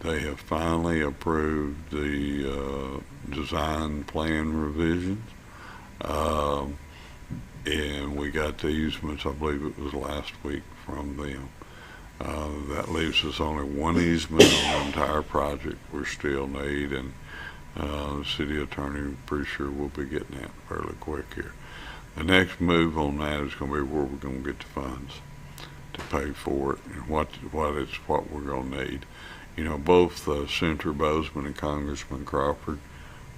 They have finally approved the design plan revisions. And we got the easements, I believe it was last week, from them. That leaves us only one easement on the entire project we still need, and the city attorney, pretty sure we'll be getting that fairly quick here. The next move on that is going to be where we're going to get the funds to pay for it and what we're going to need. You know, both Senator Bozeman and Congressman Crawford,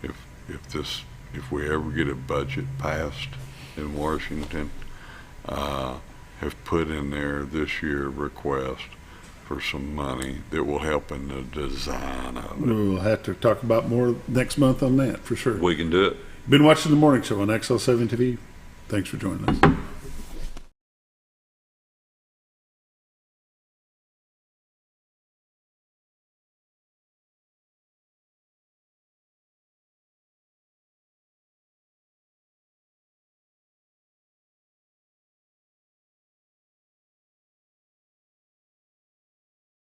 if we ever get a budget passed in Washington, have put in there this year a request for some money that will help in the design of it. We'll have to talk about more next month on that for sure. We can do it. Been watching the morning show on XL7-TV. Thanks for joining us.